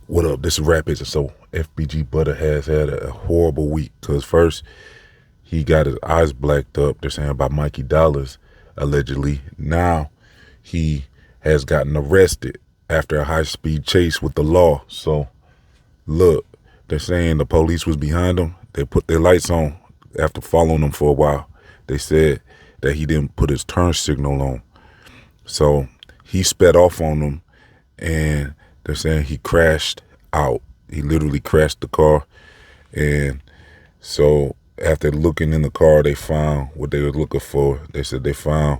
What up? This is Rapids. So Fbg Butta has had a horrible week because first he got his eyes blacked up. They're saying by Mikey Dollars, allegedly. Now he has gotten arrested after a high-speed chase with the law. So look, they're saying the police was behind him. They put their lights on after following him for a while. They said that he didn't put his turn signal on. So he sped off on them, and they're saying he crashed out. He literally crashed the car. And so after looking in the car, they found what they were looking for. They said they found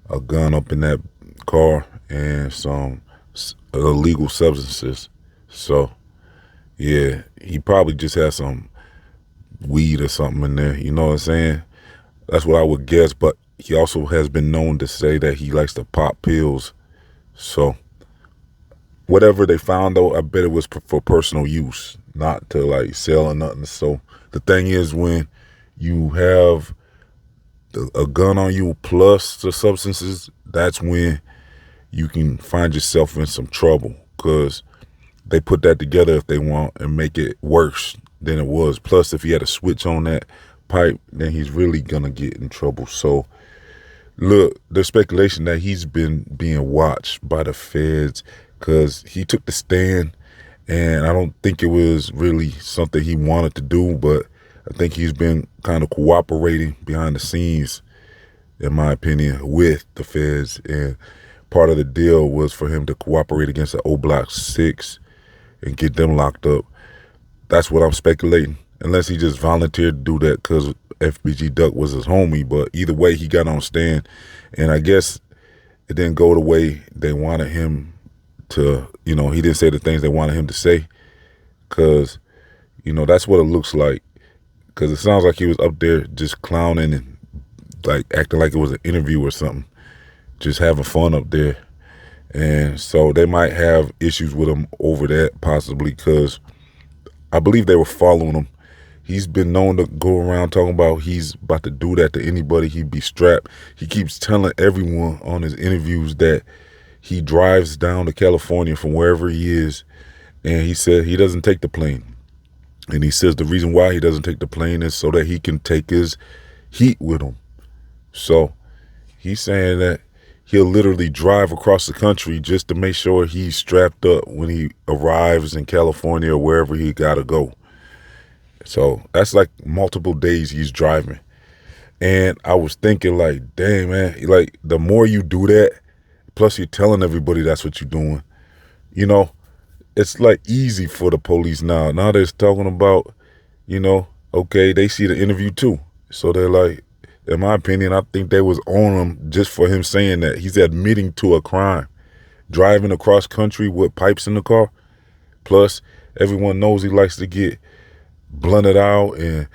a gun up in that car and some illegal substances. So, yeah, he probably just had some weed or something in there. You know what I'm saying? That's what I would guess. But he also has been known to say that he likes to pop pills. So whatever they found, though, I bet it was for personal use, not to like sell or nothing. So the thing is, when you have a gun on you plus the substances, that's when you can find yourself in some trouble, because they put that together if they want and make it worse than it was. Plus, if he had a switch on that pipe, then he's really gonna get in trouble. So look, there's speculation that he's been being watched by the feds because he took the stand, and I don't think it was really something he wanted to do, but I think he's been kind of cooperating behind the scenes, in my opinion, with the feds. And part of the deal was for him to cooperate against the O Block 6 and get them locked up. That's what I'm speculating, unless he just volunteered to do that because Fbg Duck was his homie. But either way, he got on stand, and I guess it didn't go the way they wanted him to. He didn't say the things they wanted him to say, because that's what it looks like, because it sounds like he was up there just clowning and like acting like it was an interview or something, just having fun up there. And so they might have issues with him over that, possibly, because I believe they were following him. He's been known to go around talking about he's about to do that to anybody. He'd be strapped. He keeps telling everyone on his interviews that he drives down to California from wherever he is, and he said he doesn't take the plane. And he says the reason why he doesn't take the plane is so that he can take his heat with him. So he's saying that he'll literally drive across the country just to make sure he's strapped up when he arrives in California or wherever he got to go. So that's like multiple days he's driving. And I was thinking, like, dang, man, like the more you do that, plus you're telling everybody that's what you're doing, it's like easy for the police now. Now they're talking about, okay, they see the interview too. So they're like, in my opinion, I think they was on him just for him saying that. He's admitting to a crime, driving across country with pipes in the car. Plus, everyone knows he likes to get blunted out and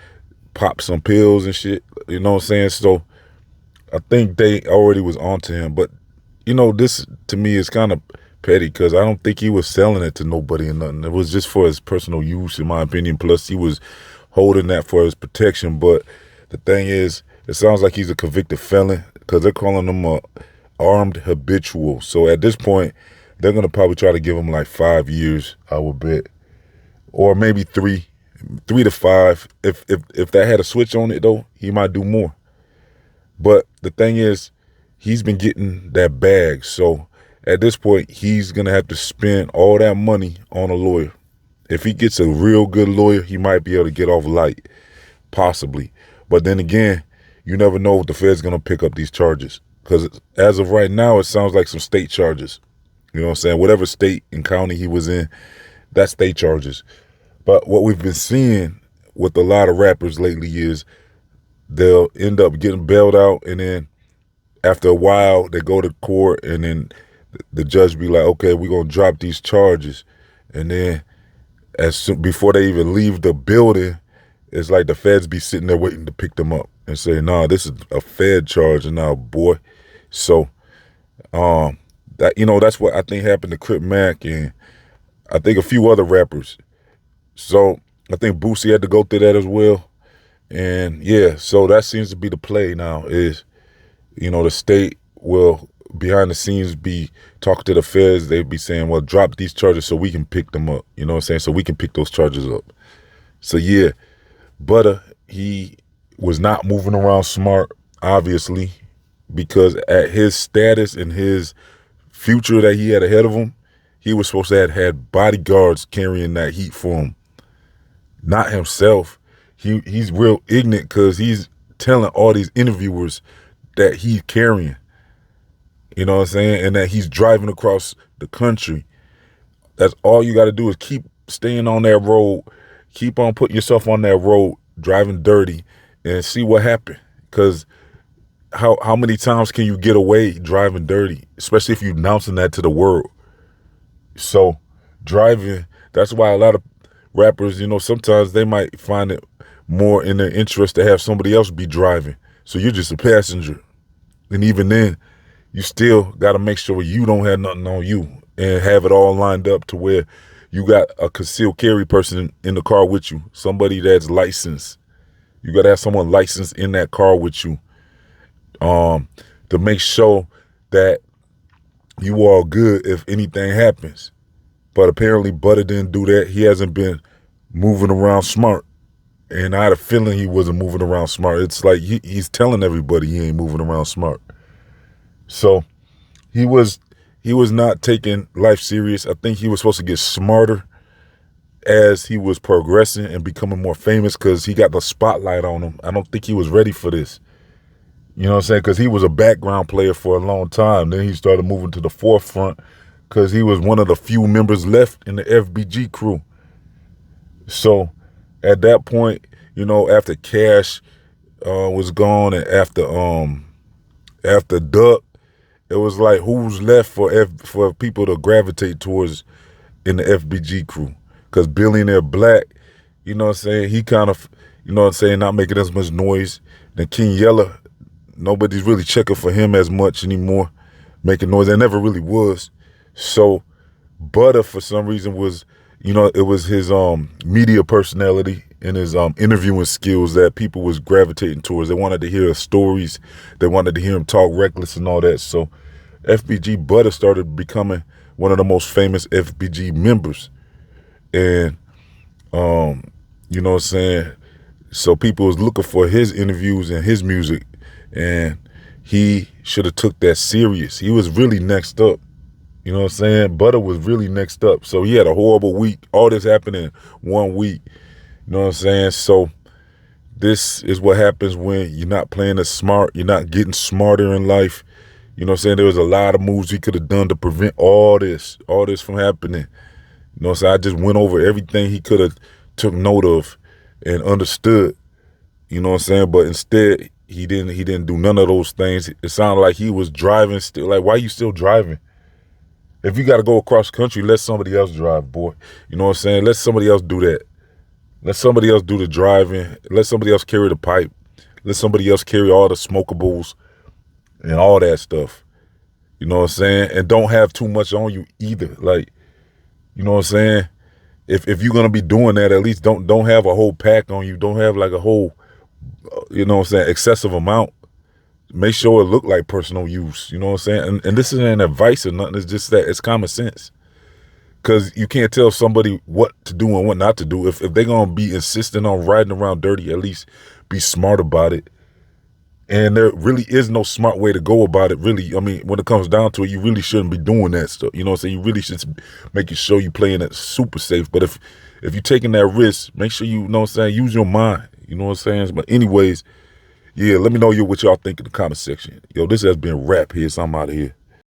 pop some pills and shit. You know what I'm saying? So I think they already was onto him. But, this to me is kind of petty, because I don't think he was selling it to nobody or nothing. It was just for his personal use, in my opinion. Plus, he was holding that for his protection. But the thing is, it sounds like he's a convicted felon, because they're calling him a armed habitual. So at this point, they're going to probably try to give him like 5 years, I would bet, or maybe 3 to 5. If that had a switch on it, though, he might do more. But the thing is, he's been getting that bag. So at this point, he's going to have to spend all that money on a lawyer. If he gets a real good lawyer, he might be able to get off light, possibly. But then again, you never know if the Fed's going to pick up these charges, because as of right now, it sounds like some state charges. You know what I'm saying? Whatever state and county he was in, that's state charges. But what we've been seeing with a lot of rappers lately is they'll end up getting bailed out, and then after a while, they go to court, and then the judge be like, okay, we're going to drop these charges. And then before they even leave the building, it's like the feds be sitting there waiting to pick them up and say, nah, this is a Fed charge now, boy. So that's what I think happened to Crip Mac, and I think a few other rappers. So I think Boosie had to go through that as well. And yeah, so that seems to be the play now is, the state will behind the scenes be talking to the feds. They'd be saying, well, drop these charges so we can pick them up. You know what I'm saying? So we can pick those charges up. So yeah, Butta, he was not moving around smart, obviously, because at his status and his future that he had ahead of him, he was supposed to have had bodyguards carrying that heat for him, not himself. He's real ignorant because he's telling all these interviewers that he's carrying, you know what I'm saying, and that he's driving across the country. That's all you got to do is keep staying on that road, keep on putting yourself on that road, driving dirty, and see what happens. Because how many times can you get away driving dirty, especially if you're announcing that to the world? So driving, that's why a lot of rappers, you know, sometimes they might find it more in their interest to have somebody else be driving. So you're just a passenger. And even then, you still got to make sure you don't have nothing on you and have it all lined up to where you got a concealed carry person in the car with you, somebody that's licensed. You got to have someone licensed in that car with you to make sure that you all good if anything happens. But apparently Butta didn't do that. He hasn't been moving around smart. And I had a feeling he wasn't moving around smart. It's like he's telling everybody he ain't moving around smart. So he was not taking life serious. I think he was supposed to get smarter as he was progressing and becoming more famous because he got the spotlight on him. I don't think he was ready for this. You know what I'm saying? Because he was a background player for a long time. Then he started moving to the forefront because he was one of the few members left in the Fbg crew. So at that point, you know, after Cash was gone and after Duck, it was like who's left for people to gravitate towards in the Fbg crew? Because Billionaire Black, you know what I'm saying, he kind of, you know what I'm saying, not making as much noise. Then King Yella, nobody's really checking for him as much anymore, making noise. There never really was. So Butta, for some reason, was, you know, it was his media personality and his interviewing skills that people was gravitating towards. They wanted to hear his stories. They wanted to hear him talk reckless and all that. So Fbg Butta started becoming one of the most famous Fbg members. And, you know what I'm saying? So people was looking for his interviews and his music. And he should have took that serious. He was really next up. You know what I'm saying? Butta was really next up. So he had a horrible week. All this happened in 1 week. You know what I'm saying? So this is what happens when you're not playing as smart. You're not getting smarter in life. You know what I'm saying? There was a lot of moves he could have done to prevent all this from happening. You know what I'm saying? I just went over everything he could have took note of and understood. You know what I'm saying? But instead, he didn't do none of those things. It sounded like he was driving still. Like, why are you still driving? If you got to go across country, let somebody else drive, boy. You know what I'm saying? Let somebody else do that. Let somebody else do the driving. Let somebody else carry the pipe. Let somebody else carry all the smokables and all that stuff. You know what I'm saying? And don't have too much on you either. Like, you know what I'm saying? If you're going to be doing that, at least don't have a whole pack on you. Don't have like a whole, you know what I'm saying, excessive amount. Make sure it look like personal use. You know what I'm saying? And this isn't advice or nothing. It's just that it's common sense. Because you can't tell somebody what to do and what not to do. If they're going to be insistent on riding around dirty, at least be smart about it. And there really is no smart way to go about it, really. I mean, when it comes down to it, you really shouldn't be doing that stuff. You know what I'm saying? You really should make sure you're playing it super safe. But if you're taking that risk, make sure you know what I'm saying, use your mind. You know what I'm saying? But anyways, yeah, let me know what y'all think in the comment section. Yo, this has been Rap HITZ. I'm out of here.